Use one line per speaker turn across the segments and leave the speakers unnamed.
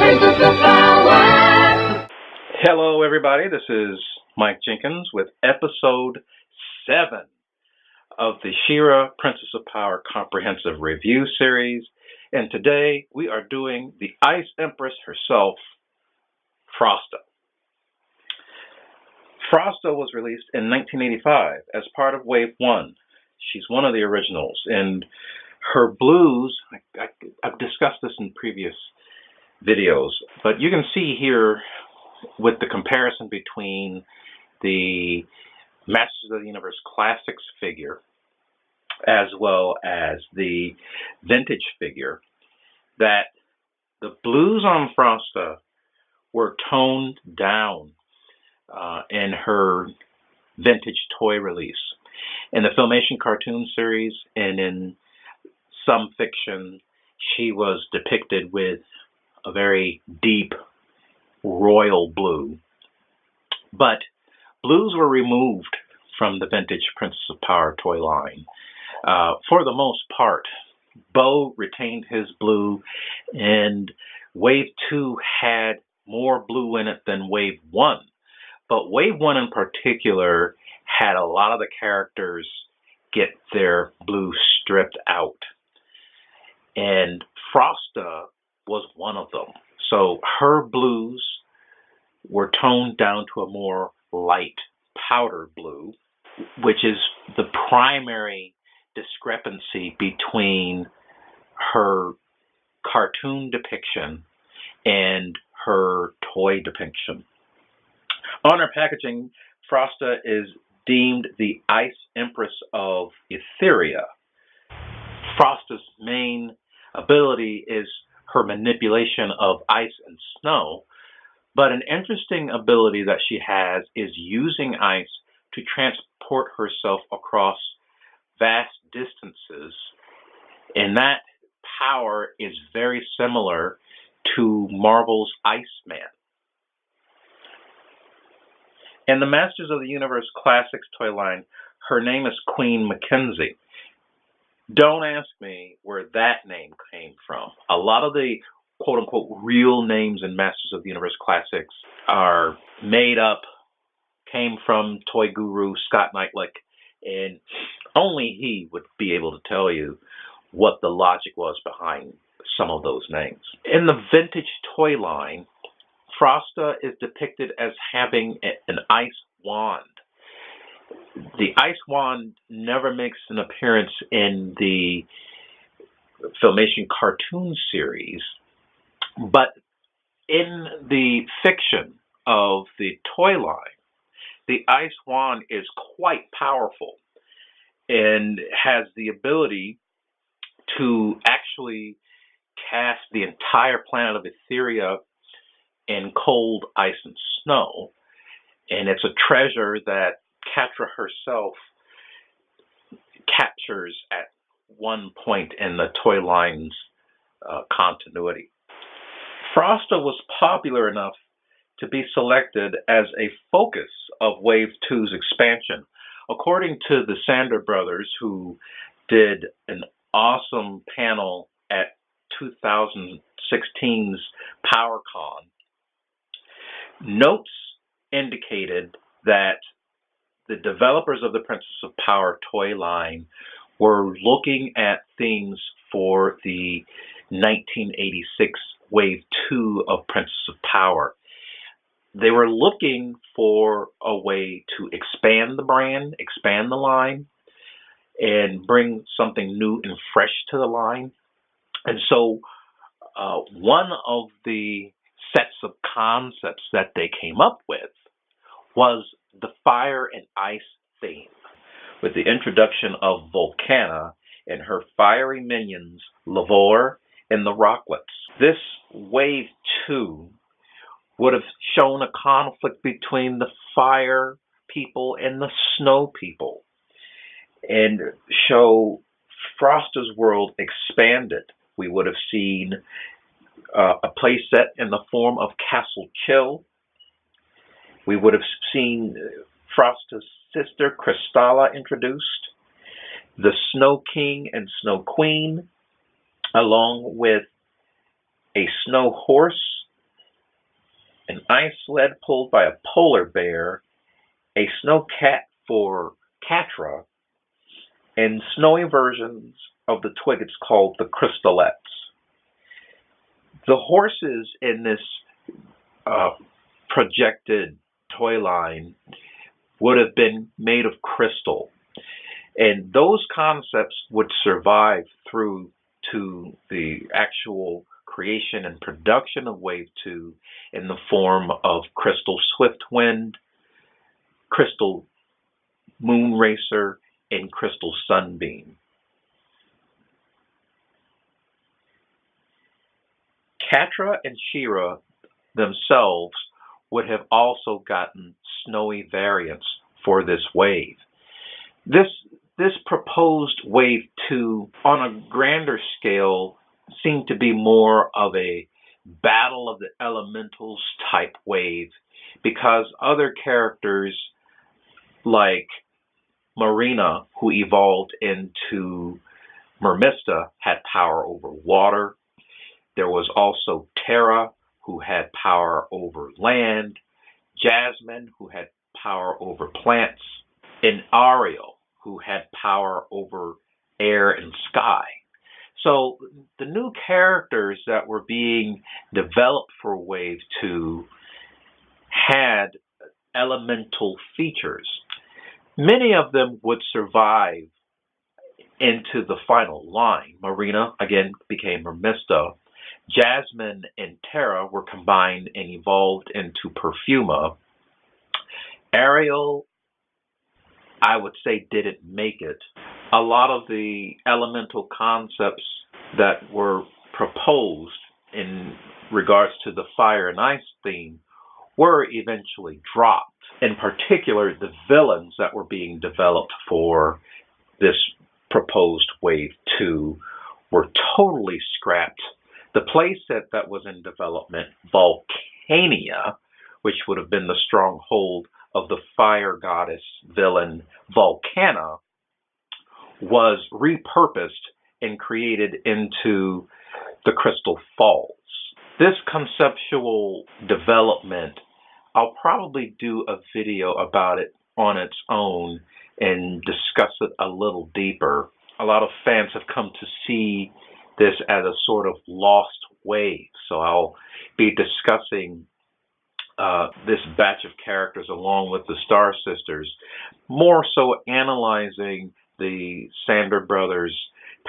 Princess of Power.
Hello, everybody. This is Mike Jenkins with episode 7 of the She-Ra Princess of Power Comprehensive Review Series. And today we are doing the Ice Empress herself, Frosta. Frosta was released in 1985 as part of Wave 1. She's one of the originals. And her blues, I've discussed this in previous videos, but you can see here with the comparison between the Masters of the Universe Classics figure as well as the vintage figure that the blues on Frosta were toned down in her vintage toy release. In the Filmation cartoon series and in some fiction, she was depicted with a very deep royal blue. But blues were removed from the vintage Princess of Power toy line. For the most part, Bo retained his blue, and Wave 2 had more blue in it than Wave 1. But Wave 1 in particular had a lot of the characters get their blue stripped out. And Frosta was one of them. So her blues were toned down to a more light powder blue, which is the primary discrepancy between her cartoon depiction and her toy depiction. On her packaging, Frosta is deemed the Ice Empress of Etheria. Frosta's main ability is her manipulation of ice and snow, but an interesting ability that she has is using ice to transport herself across vast distances, and that power is very similar to Marvel's Iceman. In the Masters of the Universe Classics toy line, her name is Queen Mackenzie. Don't ask me where that name came from. A lot of the quote-unquote real names in Masters of the Universe Classics are made up, came from toy guru Scott Knightlick, and only he would be able to tell you what the logic was behind some of those names. In the vintage toy line, Frosta is depicted as having an ice wand. The ice wand never makes an appearance in the Filmation cartoon series, but in the fiction of the toy line, the ice wand is quite powerful and has the ability to actually cast the entire planet of Etheria in cold ice and snow. And it's a treasure that Catra herself captures at one point in the toy line's continuity. Frosta was popular enough to be selected as a focus of Wave 2's expansion. According to the Sander brothers, who did an awesome panel at 2016's PowerCon, notes indicated that the developers of the Princess of Power toy line were looking at themes for the 1986 Wave 2 of Princess of Power. They were looking for a way to expand the brand, expand the line, and bring something new and fresh to the line. And so one of the sets of concepts that they came up with was the fire and ice theme, with the introduction of Volcana and her fiery minions, Lavore and the Rocklets. This Wave 2 would have shown a conflict between the fire people and the snow people, and show Frosta's world expanded. We would have seen a play set in the form of Castle Chill. We would have seen Frosta's sister, Crystalla, introduced, the Snow King and Snow Queen, along with a snow horse an ice sled pulled by a polar bear, a snow cat for Catra, and snowy versions of the Twiggets called the Crystalettes. The horses in this projected toy line would have been made of crystal, and those concepts would survive through to the actual creation and production of Wave 2 in the form of Crystal Swiftwind, Crystal Moonracer, and Crystal Sunbeam. Catra and She-Ra themselves would have also gotten snowy variants for this wave. This proposed Wave 2 on a grander scale seemed to be more of a Battle of the Elementals type wave, because other characters like Marina, who evolved into Mermista, had power over water. There was also Terra, who had power over land, Jasmine, who had power over plants, and Ariel, who had power over air and sky. So the new characters that were being developed for Wave 2 had elemental features. Many of them would survive into the final line. Marina, again, became Mermista. Jasmine and Terra were combined and evolved into Perfuma. Ariel, I would say, didn't make it. A lot of the elemental concepts that were proposed in regards to the fire and ice theme were eventually dropped. In particular, the villains that were being developed for this proposed Wave 2 were totally scrapped. The playset that was in development, Volcania, which would have been the stronghold of the fire goddess villain Volcana, was repurposed and created into the Crystal Falls. This conceptual development, I'll probably do a video about it on its own and discuss it a little deeper. A lot of fans have come to see this as a sort of lost wave, so I'll be discussing this batch of characters along with the Star Sisters, more so analyzing the Sander Brothers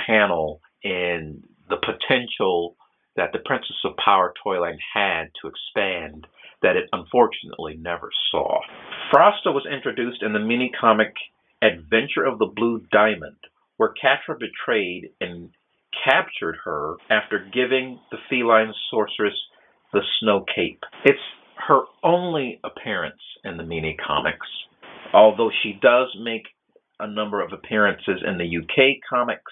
panel and the potential that the Princess of Power toyline had to expand that it unfortunately never saw. Frosta was introduced in the mini-comic Adventure of the Blue Diamond, where Catra betrayed and captured her after giving the feline sorceress the Snow Cape. It's her only appearance in the mini-comics, although she does make a number of appearances in the UK comics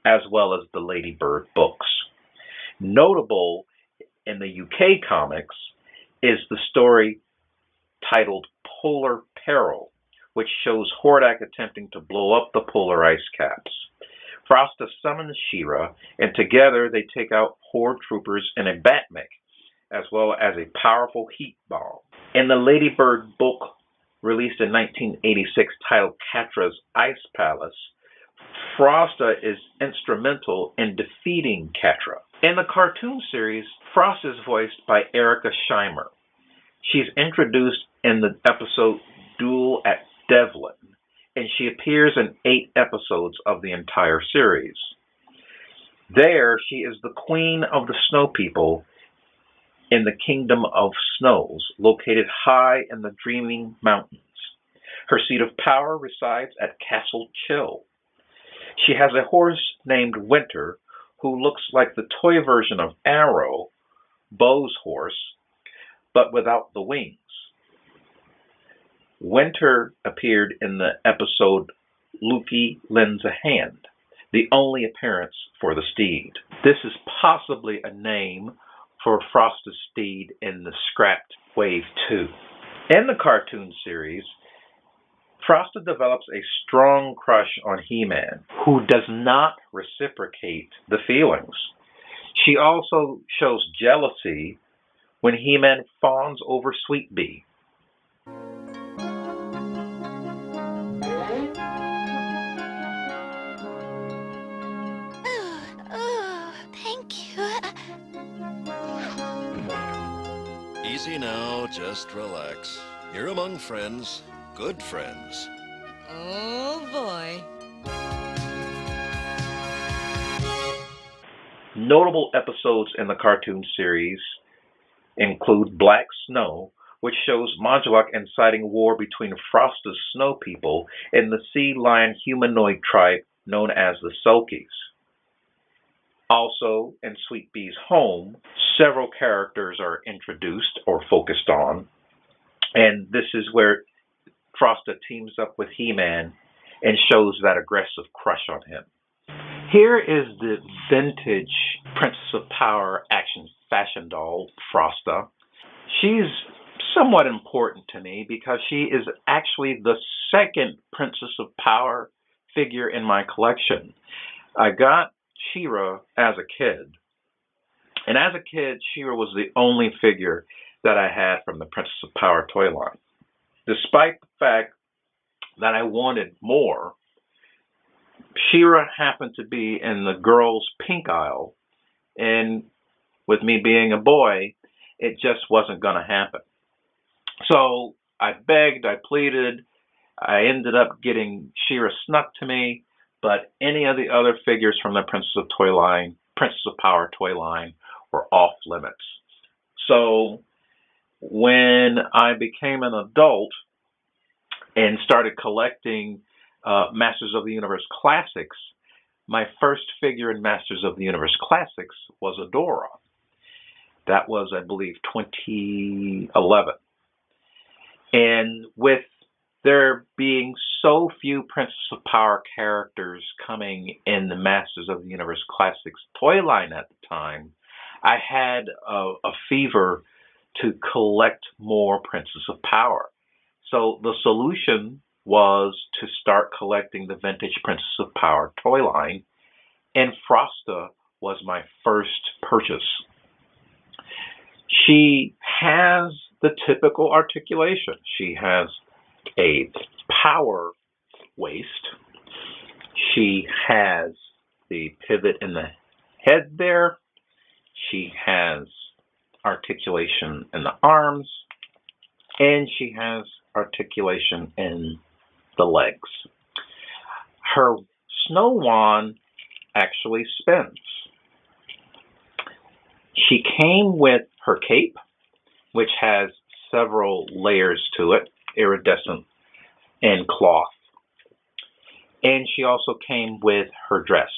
as well as the Lady Bird books. Notable in the UK comics is the story titled Polar Peril, which shows Hordak attempting to blow up the polar ice caps. Frosta summons She-Ra, and together they take out Horde troopers in a Batmech, as well as a powerful heat bomb. In the Lady Bird book, released in 1986, titled Catra's Ice Palace, Frosta is instrumental in defeating Catra. In the cartoon series, Frosta is voiced by Erica Scheimer. She's introduced in the episode Duel at Devlin, and she appears in 8 episodes of the entire series. There, she is the queen of the Snow People in the Kingdom of Snows, located high in the Dreaming Mountains. Her seat of power resides at Castle Chill. She has a horse named Winter, who looks like the toy version of Arrow, Bo's horse, but without the wings. Winter appeared in the episode Lukey Lends a Hand, the only appearance for the steed. This is possibly a name for Frosta's steed in the scrapped Wave 2. In the cartoon series, Frosta develops a strong crush on He-Man, who does not reciprocate the feelings. She also shows jealousy when He-Man fawns over Sweet Bee.
Thank you.
Easy now, just relax. You're among friends, good friends.
Oh, boy.
Notable episodes in the cartoon series include Black Snow, which shows Modulok inciting war between Frosta's snow people and the sea lion humanoid tribe known as the Sulkies. Also, in Sweet Bee's home, several characters are introduced or focused on, and this is where Frosta teams up with He-Man and shows that aggressive crush on him. Here is the vintage Princess of Power action fashion doll, Frosta. She's somewhat important to me because she is actually the second Princess of Power figure in my collection. I got She-Ra as a kid, and as a kid, She-Ra was the only figure that I had from the Princess of Power toy line. Despite the fact that I wanted more, She-Ra happened to be in the girls' pink aisle, and with me being a boy, it just wasn't going to happen. So I begged, I pleaded, I ended up getting She-Ra snuck to me, but any of the other figures from the Princess of Power toy line were off limits. So when I became an adult and started collecting Masters of the Universe Classics, my first figure in Masters of the Universe Classics was Adora. That was, I believe, 2011. And with there being so few Princess of Power characters coming in the Masters of the Universe Classics toy line at the time, I had a fever to collect more Princess of Power. So the solution was to start collecting the vintage Princess of Power toy line, and Frosta was my first purchase. She has the typical articulation. She has a power waist. She has the pivot in the head there. She has articulation in the arms, and she has articulation in the legs. Her snow wand actually spins. She came with her cape, which has several layers to it, iridescent and cloth. And she also came with her dress.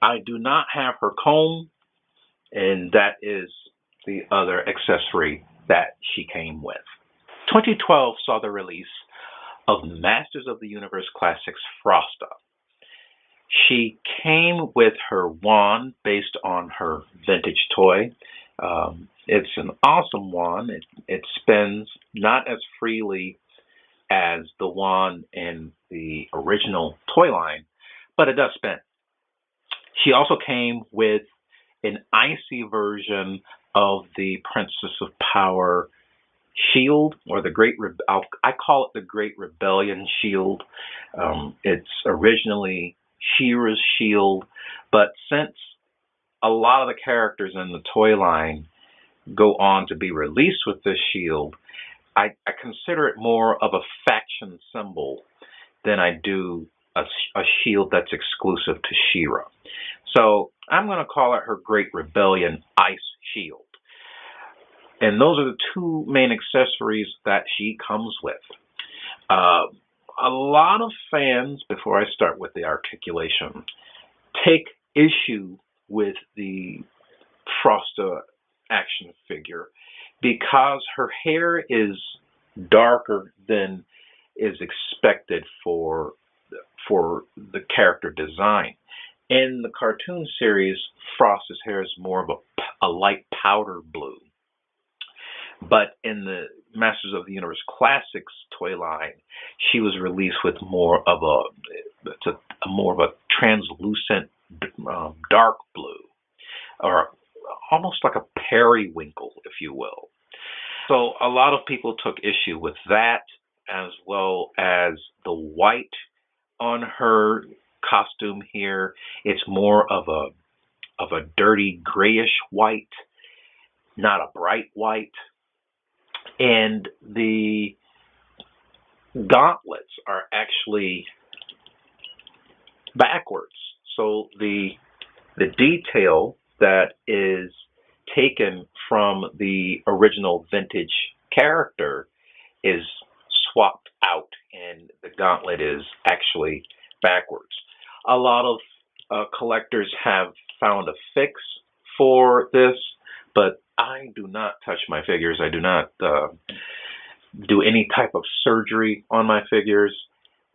I do not have her comb, and that is the other accessory that she came with. 2012 saw the release of Masters of the Universe Classics Frosta. She came with her wand based on her vintage toy. It's an awesome wand. It spins not as freely as the wand in the original toy line, but it does spin. She also came with an icy version of the Princess of Power shield, or I call it the Great Rebellion shield. It's originally She-Ra's shield, but since a lot of the characters in the toy line go on to be released with this shield, I consider it more of a faction symbol than I do a shield that's exclusive to She-Ra. So I'm going to call it her Great Rebellion Ice Shield. And those are the two main accessories that she comes with. A lot of fans, before I start with the articulation, take issue with the Frosta action figure because her hair is darker than is expected for the character design. In the cartoon series, Frosta's hair is more of a light powder blue. But in the Masters of the Universe Classics toy line, she was released with more of a translucent dark blue, or almost like a periwinkle, if you will. So a lot of people took issue with that, as well as the white on her costume here. It's more of a dirty grayish white, not a bright white. And the gauntlets are actually backwards. So the detail that is taken from the original vintage character is swapped out, and the gauntlet is actually backwards. A lot of collectors have found a fix for this, but I do not touch my figures. I do not do any type of surgery on my figures,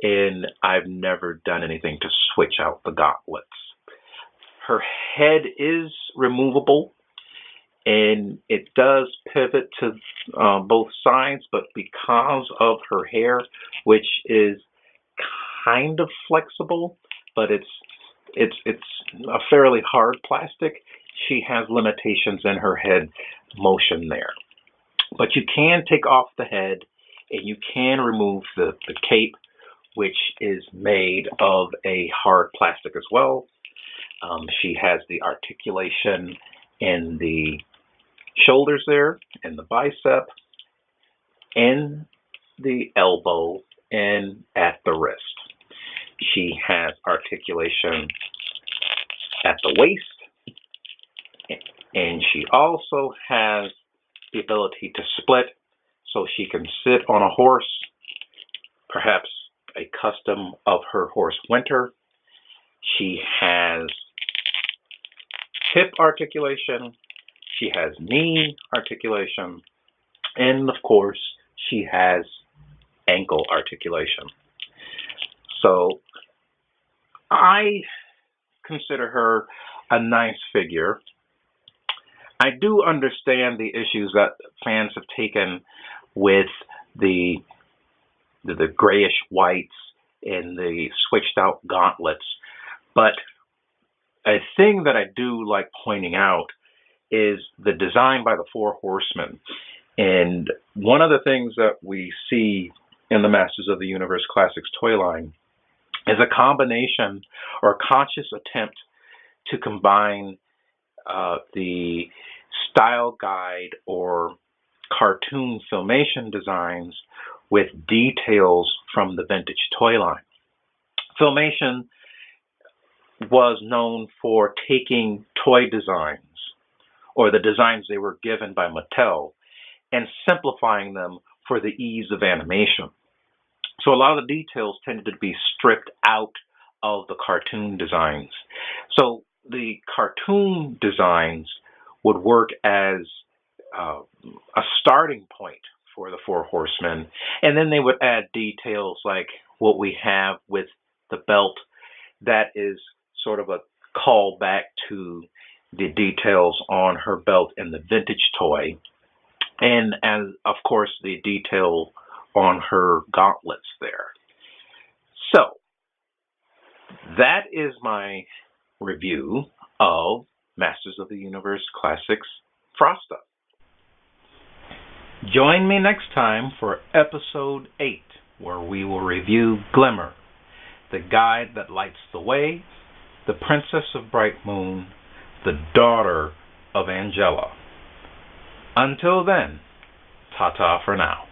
and I've never done anything to switch out the gauntlets. Her head is removable, and it does pivot to both sides, but because of her hair, which is kind of flexible, but it's a fairly hard plastic, she has limitations in her head motion there. But you can take off the head, and you can remove the cape, which is made of a hard plastic as well. She has the articulation in the shoulders there, and the bicep, and the elbow, and at the wrist. She has articulation at the waist, and she also has the ability to split, so she can sit on a horse, perhaps a custom of her horse Winter. She has hip articulation, she has knee articulation, and of course she has ankle articulation. So I consider her a nice figure. I do understand the issues that fans have taken with the grayish whites and the switched out gauntlets, but a thing that I do like pointing out is the design by the Four Horsemen. And one of the things that we see in the Masters of the Universe Classics toy line is a combination or conscious attempt to combine the style guide or cartoon filmation designs with details from the vintage toy line. Filmation was known for taking toy designs or the designs they were given by Mattel and simplifying them for the ease of animation. So a lot of the details tended to be stripped out of the cartoon designs. So the cartoon designs would work as a starting point for the Four Horsemen, and then they would add details like what we have with the belt that is sort of a call back to the details on her belt in the vintage toy, and of course the detail on her gauntlets there. So that is my review of Masters of the Universe Classics Frosta. Join me next time for episode 8, where we will review Glimmer, the guide that lights the way, the Princess of Bright Moon, the daughter of Angela. Until then, ta-ta for now.